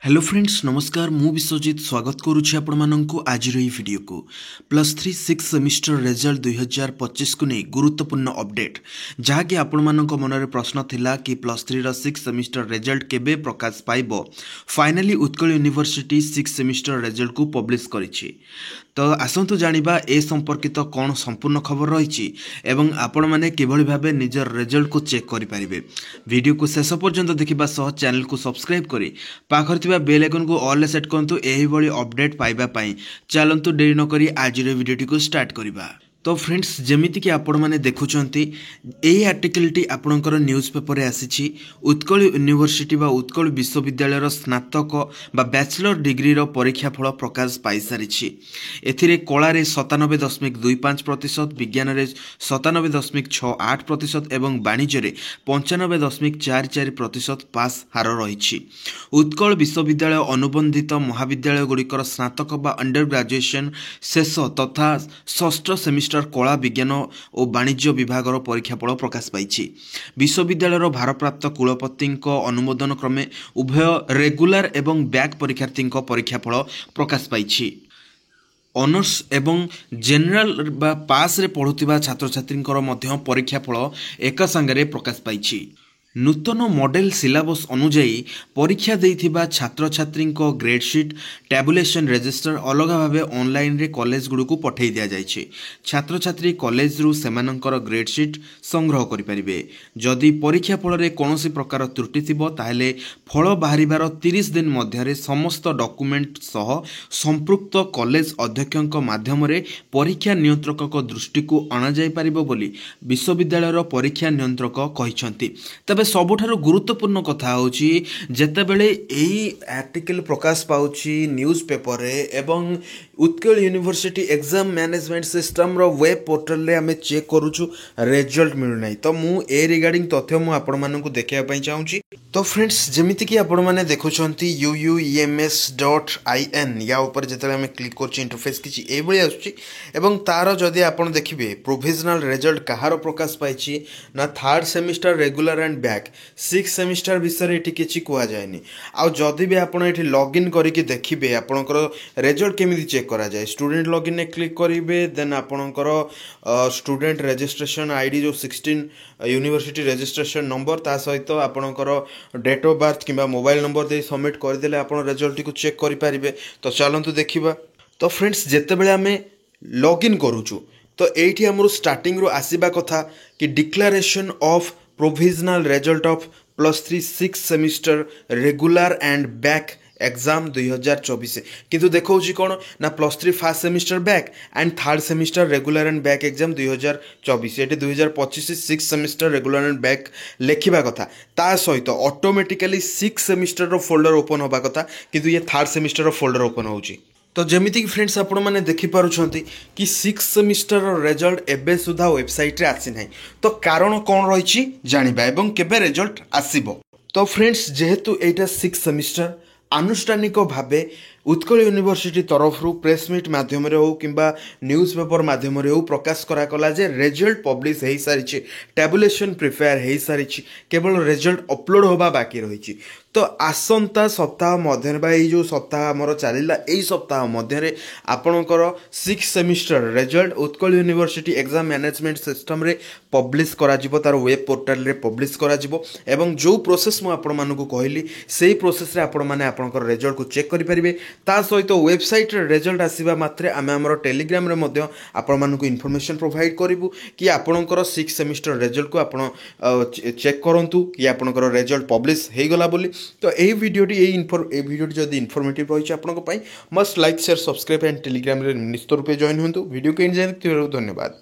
Hello friends नमस्कार मु विश्वजित स्वागत करुच्ची आपण माननकु आज रही वीडियो को +3 6 सेमिस्टर रिजल्ट 2025 को नहीं गुरुत्वपूर्ण अपडेट जहाँकि आपण मानक मनरे प्रश्न थिला कि +3 रो 6 सेमिस्टर रिजल्ट केबे प्रकाश पाइबो finally Utkal university 6 semester result को पब्लिश करिछि। तो आसतु जानिबा ए संपर्कित कौन संपूर्ण खबर रही एवं आपण माने किभଳି भाबे निजर रिजल्ट को चेक करि परिबे। वीडियो को शेष पर्यंत देखिबा सह चैनल को सब्सक्राइब करी पाखर थिबा बेल आइकन को ऑल सेट करंतु एही भଳି अपडेट पाइबा पई। चलंतु देरी न करी आज रे वीडियो को स्टार्ट करिबा। तो फ्रेंड्स जमीती कि आपण माने देखुचंती एही आर्टिकलटी आपणकर न्यूज पेपर रे आसीछि उत्कल यूनिवर्सिटी बा उत्कल विश्वविद्यालय रो स्नातक बा बैचलर डिग्री रो परीक्षा फल प्रकाश पाई सारिछि। एथिरे कला रे 97.25%, विज्ञान रे 97.68% एवं वाणिज्य रे 95.44% पास हार रहिछि। उत्कल विश्वविद्यालय अनुबंधित महाविद्यालय गुड़िकर स्नातक बा अंडर ग्रेजुएशन शेष तथा षष्ठ सेमिस्टर कला विज्ञान और वाणिज्य विभाग परीक्षाफल प्रकाश पाई। विश्वविद्यालय भारप्राप्त कुलपति अनुमोदन क्रमे उभय रेगुलर एवं बैक परीक्षार्थी परीक्षाफल प्रकाश पाई। ऑनर्स एवं जेनरल बा पास रे पढ़ुथिबा छात्र छात्री परीक्षाफल एक संगे प्रकाश पाई। नूतन मॉडल सिलेबस अनुजाई परीक्षा देइथिबा छात्र छात्री ग्रेडशीट टैबुलेशन रजिस्टर अलग भाव ऑनलाइन रे कॉलेज गुड़ को पठे दिया जाइछे। छात्र छात्री कॉलेज रु सेमानंकर ग्रेडशीट संग्रह करि परिबे। जदि परीक्षा फल रे कोनोसी प्रकार त्रुटि थिबो ताहेले फल बाहरिबार 30 दिन मध्य समस्त डॉक्यूमेंट सह संपृक्त कॉलेज अध्यक्षक माध्यम रे परीक्षा नियंत्रक दृष्टि को अना जाय परिबो बोली विश्वविद्यालय परीक्षा नियंत्रक कहिसंती। तबे सबुठारु गुरुत्वपूर्ण कथा होची जेतेबेले एही आर्टिकल प्रकाश पाउची न्यूज पेपर रे एवं Utkal university exam management system रो वेब पोर्टल रे हमें चेक करूछु रिजल्ट मिलु नै। तो मु ए रिगार्डिंग तथ्य मु आपण मानकु देखिया पई चाहूची। तो फ्रेंड्स जमिति कि आपण माने देखुछंती uuems.in या ऊपर जेतेले हमें क्लिक करछि इंटरफेस किछि ए भଳି आछी एवं तार जदि आपण देखिबे प्रोविजनल रिजल्ट कहारो प्रकाश पाइछि ना third semester regular and back 6 semester विषय एठी किछि कुआ जायनी। आ जदि भी आपण एठी लॉगिन करिकि देखिबे आपणकर रिजल्ट केमिति चेक करा जाय स्टूडेंट लॉगिन ने क्लिक करिवे देन आपणकर स्टूडेंट रजिस्ट्रेशन आईडी जो 16 यूनिवर्सिटी रजिस्ट्रेशन नंबर ता सहित आपणकर डेट ऑफ बर्थ किंबा मोबाइल नंबर दे सबमिट कर देले आपण रिजल्ट को चेक करि परिबे। तो चलंतु देखिबा। तो फ्रेंड्स जेतेबेले हमें लॉगिन करूछु तो एठी हमरो स्टार्टिंग रो आसीबा कथा कि declaration of provisional result of +3 6 semester regular and back exam 2024 किंतु देखो कौन ना +3 first semester back and third semester regular and back exam 2024 ये 2025 6 सेमिस्टर रेगुलर एंड बैक लिखा कथा ता सहित ऑटोमेटिकली 6 सेमिस्टर रो फोल्डर ओपन होबा कथा किंतु ये थर्ड सेमिस्टर रो फोल्डर ओपन होउची। तो जमीती फ्रेंड्स आपण मैंने देखिपुंट कि 6 सेमिस्टर रिजल्ट एबे सुधा वेबसाइट रे आसी नहीं। तो कारण कौन रही जानिबा एवं केबे रिजल्ट आसीबो। तो फ्रेंड्स जेहेतु एटा 6 सेमिस्टर आनुष्ठानिक भावे उत्कल यूनिवर्सिटी तरफ प्रेस मीट माध्यम हो किंबा न्यूज पेपर माध्यम हो प्रकाश कराला जे रिजल्ट पब्लिश हो सारी टैबुलेशन प्रिपेयर हो सारी केवल रिजल्ट अपलोड होबा बाकी रही। तो आसंता सप्ताह मध्य जो सप्ताह आमर चलला यही सप्ताह मध्य आपणकर 6 semester result Utkal university exam management system रे पब्लिश करा जिवो तार वेब पोर्टल रे पब्लिश करा जिवो एवं जो प्रोसेस मु आपण मानकु कहली सेही प्रोसेस रे आपण माने आपणकर रिजल्ट को चेक करि परिबे। ता सहित वेबसाइट रिजल्ट आसीबा मात्रे आमे हमर टेलीग्राम रे मध्य आपण मानकु इन्फॉर्मेशन प्रोवाइड करिवु कि आपणकर 6 सेमिस्टर रिजल्ट को आपण चेक करंतु कि आपणकर रिजल्ट पब्लिश हे गला बोली। तो यही वीडियोटी जदि इनफॉर्मेटिव रही है must like share subscribe and Telegram रे निश्चित रूपे जॉइन होंतु। वीडियो को धन्यवाद।